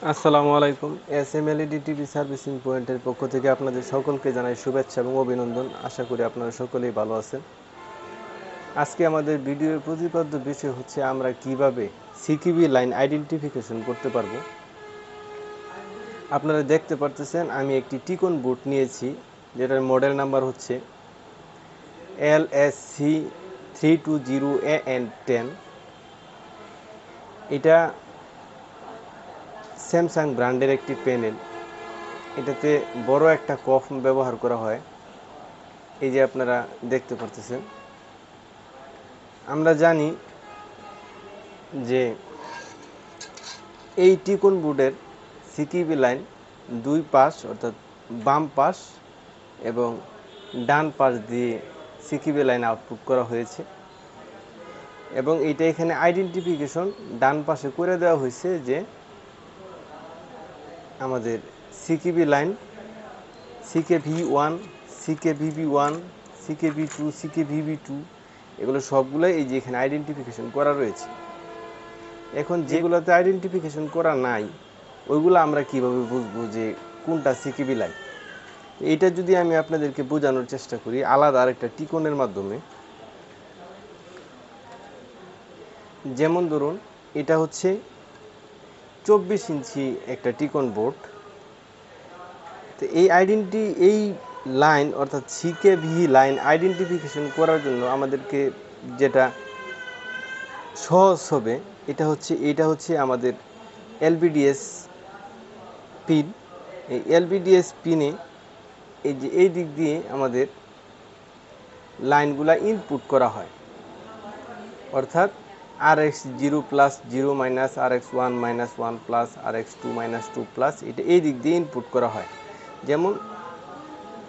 আসসালামু আলাইকুম। এসএমএলইডি TV servicing পয়েন্টের পক্ষ থেকে আপনাদের সকলকে জানাই শুভেচ্ছা এবং অভিনন্দন। আশা করি আপনারা সকলেই ভালো আছেন। আজকে আমাদের ভিডিওর প্রতিপাদ্য বিষয় হচ্ছে আমরা কিভাবে সিকিবি লাইন আইডেন্টিফিকেশন করতে পারবো। আপনারা দেখতে পারতেছেন আমি একটি টিকন বোর্ড নিয়েছি, যেটার মডেল নাম্বার হচ্ছে LSC320AN10। এটা স্যামসাং ব্র্যান্ডের একটি প্যানেল। এটাতে বড় একটা কফ ব্যবহার করা হয়, এই যে আপনারা দেখতে পারতেছেন। আমরা জানি যে এই টিকন বোর্ডের সিকিবি লাইন দুই পাশ অর্থাৎ বাম পাশ এবং ডান পাশ দিয়ে সিকিবি লাইন আউটপুট করা হয়েছে এবং এটা এখানে আইডেন্টিফিকেশন ডান পাশে করে দেওয়া হয়েছে যে আমাদের সিকিবি line CKV1, CKVB1, CKV2, CKVB2 এগুলো সবগুলোই এই যে এখানে আইডেন্টিফিকেশন করা রয়েছে। এখন যেগুলোতে আইডেন্টিফিকেশন করা নাই ওইগুলো আমরা কিভাবে বুঝবো যে কোনটা সিকিবি লাইন? এইটা যদি আমি আপনাদেরকে বোঝানোর চেষ্টা করি আলাদা আরেকটা টিকনের মাধ্যমে। যেমন ধরুন এটা হচ্ছে 24 ইঞ্চি একটা টিকন বোর্ড। তো এই লাইন অর্থাৎ সিকেভি লাইন আইডেন্টিফিকেশন করার জন্য আমাদেরকে যেটা সহজ হবে এটা হচ্ছে আমাদের এলবিডিএস পিন। এই এলবিডিএস পিনে এই যে এই দিক দিয়ে আমাদের লাইনগুলা ইনপুট করা হয়, অর্থাৎ RX0 plus 0 minus RX1 minus 1 plus RX2 minus 2 plus এটা এই দিক দিয়ে ইনপুট করা হয়। যেমন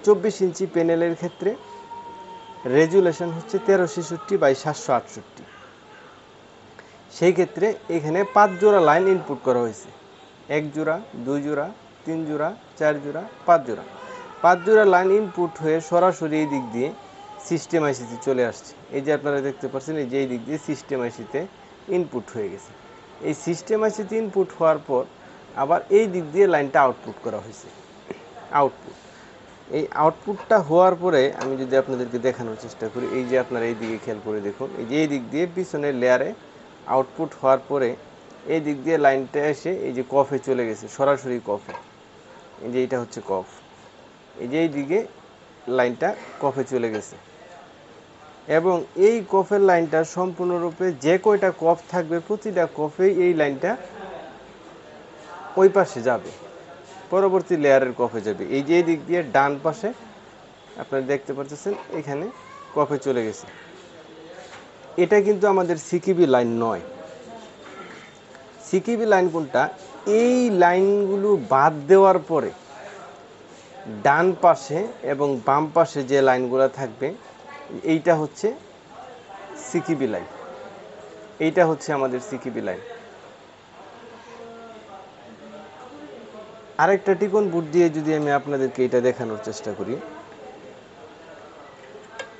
24 ইঞ্চি প্যানেলের ক্ষেত্রে রেজুলেশন হচ্ছে 1366/768। সেই ক্ষেত্রে এখানে 5 জোড়া লাইন ইনপুট করা হয়েছে, 1 জোড়া, 2 জোড়া, 3 জোড়া, 4 জোড়া, 5 জোড়া। 5 জোড়া লাইন ইনপুট হয়ে সরাসরি এই দিক দিয়ে সিস্টেম আইসিতে চলে আসছে। এই যে আপনারা দেখতে পাচ্ছেন এই যে এই দিক দিয়ে সিস্টেম আইসিতে ইনপুট হয়ে গেছে। এই সিস্টেম আইসিতে ইনপুট হওয়ার পর আবার এই দিক দিয়ে লাইনটা আউটপুট করা হয়েছে। এই আউটপুটটা হওয়ার পরে আমি যদি আপনাদেরকে দেখানোর চেষ্টা করি, এই যে আপনারা এই দিকে খেয়াল করে দেখুন, এই যে এই দিক দিয়ে পিছনের লেয়ারে আউটপুট হওয়ার পরে এই দিক দিয়ে লাইনটা এসে এই যে কফে চলে গেছে, সরাসরি কফে। এই যে এটা হচ্ছে কফ, এই যে এই দিকে লাইনটা কফে চলে গেছে এবং এই কফের লাইনটা সম্পূর্ণরূপে যে কয়টা কফ থাকবে প্রতিটা কফেই এই লাইনটা ওই পাশে যাবে, পরবর্তী লেয়ারের কফে যাবে। এই যে এই দিক দিয়ে ডান পাশে আপনারা দেখতে পাচ্ছেন এখানে কফে চলে গেছে। এটা কিন্তু আমাদের সিকিবি লাইন নয়। সিকিবি লাইন কোনটা? এই লাইনগুলো বাদ দেওয়ার পরে ডান পাশে এবং বাম পাশে যে লাইনগুলো থাকবে এইটা হচ্ছে সিকিবি লাইন। এইটা হচ্ছে আমাদের সিকিবি লাইন। আরেকটা টিকন বোর্ড দিয়ে যদি আমি আপনাদেরকে এটা দেখানোর চেষ্টা করি,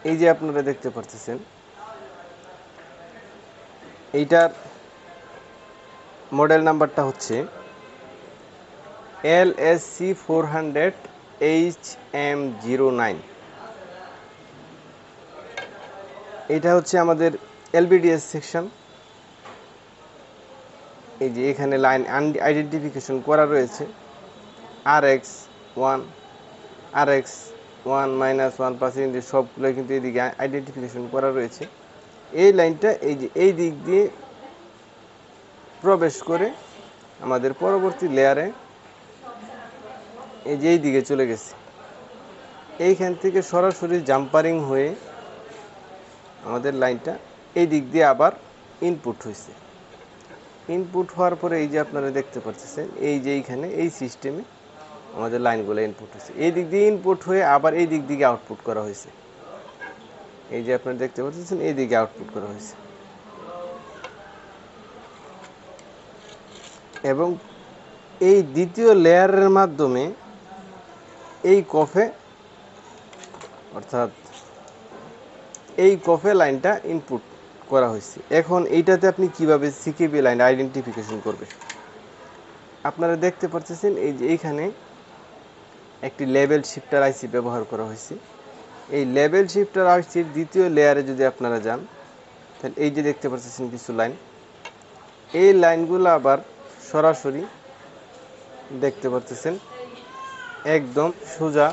এই যে আপনারা দেখতে পাচ্ছেন এইটার মডেল নাম্বারটা হচ্ছে LSC400HM09। এটা হচ্ছে আমাদের এলবিডিএস সেকশন। এই যে এখানে লাইন আইডেন্টিফিকেশন করা রয়েছে, RX1, RX1 মাইনাস 1 পার্সেন্ট সবগুলো কিন্তু এইদিকে আইডেন্টিফিকেশন করা রয়েছে। এই লাইনটা এই যে এই দিক দিয়ে প্রবেশ করে আমাদের পরবর্তী লেয়ারে এই যে এই দিকে চলে গেছে। এইখান থেকে সরাসরি জাম্পারিং হয়ে আমাদের লাইনটা এই দিক দিয়ে আবার ইনপুট হয়েছে। ইনপুট হওয়ার পরে এই যে আপনারা দেখতে পাচ্ছেন এই যে এইখানে এই সিস্টেমে আমাদের লাইনগুলো ইনপুট হয়েছে। এই দিক দিয়ে ইনপুট হয়ে আবার এই দিক দিকে আউটপুট করা হয়েছে। এই যে আপনারা দেখতে পাচ্ছেন এই দিকে আউটপুট করা হয়েছে এবং এই দ্বিতীয় লেয়ারের মাধ্যমে এই কফে অর্থাৎ এই কফে লাইনটা ইনপুট করা হয়েছে। এখন এইটাতে আপনি কিভাবে সিকিবি লাইন আইডেন্টিফিকেশন করবেন? আপনারা দেখতে পাচ্ছেন এই যে এইখানে একটি লেভেল শিফটার আইসি ব্যবহার করা হয়েছে। এই লেভেল শিফটার আইসির দ্বিতীয় লেয়ারে যদি আপনারা যান, তাহলে এই যে দেখতে পাচ্ছেন কিছু লাইন, এই লাইনগুলো আবার সরাসরি দেখতে পাচ্ছেন একদম সোজা,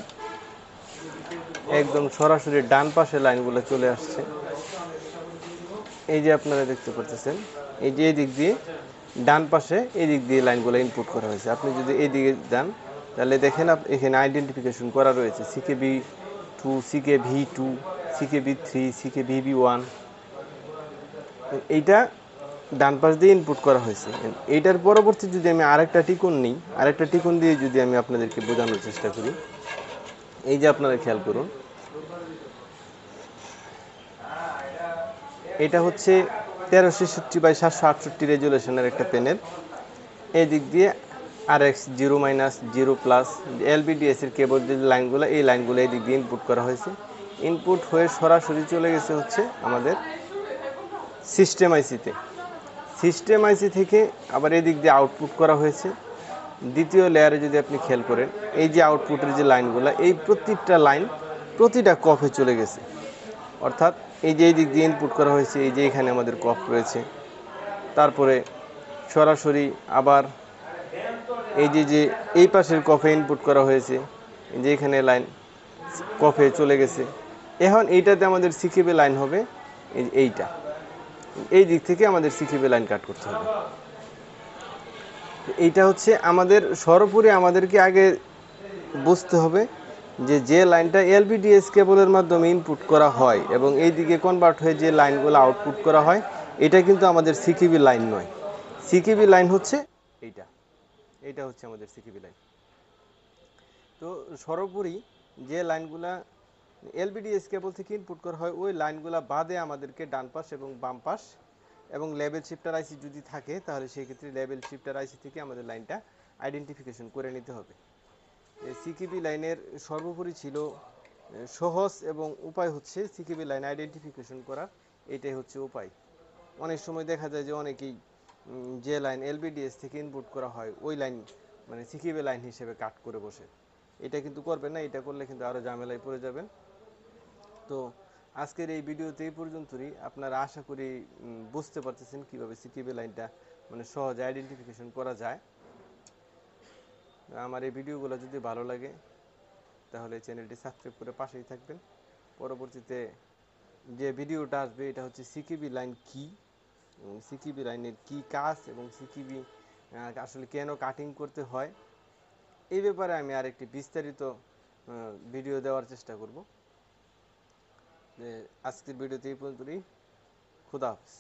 একদম সরাসরি ডান পাশে লাইনগুলো চলে আসছে। এই যে আপনারা দেখতে পাচ্ছেন এই যে এই দিক দিয়ে ডান পাশে এই দিক দিয়ে লাইনগুলো ইনপুট করা হয়েছে। আপনি যদি এই দিকে যান তাহলে দেখেন এখানে আইডেন্টিফিকেশন করা রয়েছে CKV2, CKV2, CKV3, CKVB1। এইটা ডান পাশ দিয়ে ইনপুট করা হয়েছে। এইটার পরবর্তী যদি আমি আরেকটা টিকন নিই, আরেকটা টিকন দিয়ে যদি আমি আপনাদেরকে বোঝানোর চেষ্টা করি, এই যে আপনারা খেয়াল করুন, এটা হচ্ছে 1366x768 রেজুলেশনের একটা প্যানেল। এই দিক দিয়ে RX 0 0 প্লাস LVDS এর কেবল যে লাইনগুলো, এই লাইনগুলো এই দিক দিয়ে ইনপুট করা হয়েছে। ইনপুট হয়ে সরাসরি চলে গেছে হচ্ছে আমাদের সিস্টেম আইসিতে। সিস্টেম আইসি থেকে আবার এই দিক দিয়ে আউটপুট করা হয়েছে। দ্বিতীয় লেয়ারে যদি আপনি খেয়াল করেন, এই যে আউটপুটের যে লাইনগুলো, এই প্রত্যেকটা লাইন প্রতিটা কফে চলে গেছে। অর্থাৎ এই যে এই দিক দিয়ে ইনপুট করা হয়েছে, এই যে এখানে আমাদের কফ রয়েছে। তারপরে সরাসরি আবার এই যে এই পাশের কফে ইনপুট করা হয়েছে, যে এখানে লাইন কফে চলে গেছে। এখন এইটাতে আমাদের সিকিবি লাইন হবে এইটা, এই দিক থেকে আমাদের সিকিবি লাইন কাট করতে হবে। এইটা হচ্ছে আমাদের সর্বোপরি আমাদেরকে আগে বুঝতে হবে যে লাইনটা LVDS কেবলের মাধ্যমে ইনপুট করা হয় এবং এই দিকে কনভার্ট হয়ে যে লাইনগুলো আউটপুট করা হয়, এটা কিন্তু আমাদের সিকিবি লাইন নয়। সিকিবি লাইন হচ্ছে এইটা হচ্ছে আমাদের সিকিবি লাইন। তো সর্বোপরি যে লাইনগুলা LVDS কেবল থেকে ইনপুট করা হয়, ওই লাইনগুলা বাদে আমাদেরকে ডান পাশ এবং বাম পাশ এবং লেভেল শিফটার আইসি যদি থাকে, তাহলে সেই ক্ষেত্রে লেভেল শিফটার আইসি থেকে আমাদের লাইনটা আইডেন্টিফিকেশন করে নিতে হবে। সিকিবি লাইনের সর্বোপরি ছিল সহজ এবং উপায় হচ্ছে সিকিবি লাইন আইডেন্টিফিকেশন করার, এটাই হচ্ছে উপায়। অনেক সময় দেখা যায় যে অনেকেই যে লাইন LVDS থেকে ইনপুট করা হয় ওই লাইন মানে সিকিবি লাইন হিসেবে কাট করে বসে। এটা কিন্তু করবেন না, এটা করলে কিন্তু আরও ঝামেলায় পড়ে যাবেন। তো আজকের এই ভিডিওতে এই পর্যন্তই। আপনারা আশা করি বুঝতে পারতেছেন কিভাবে সিকিবি লাইনটা মানে সহজে আইডেন্টিফিকেশন করা যায়। আমার এই ভিডিওগুলো যদি ভালো লাগে তাহলে চ্যানেলটি সাবস্ক্রাইব করে পাশেই থাকবেন। পরবর্তীতে যে ভিডিওটা আসবে এটা হচ্ছে সিকিবি লাইন কি, সিকিবি লাইনের কি কাজ এবং সিকিবি আসলে কেন কাটিং করতে হয়, এই ব্যাপারে আমি আরেকটি বিস্তারিত ভিডিও দেওয়ার চেষ্টা করব। আজকের ভিডিওতে এই পর্যন্তই। খুদা হাফেজ।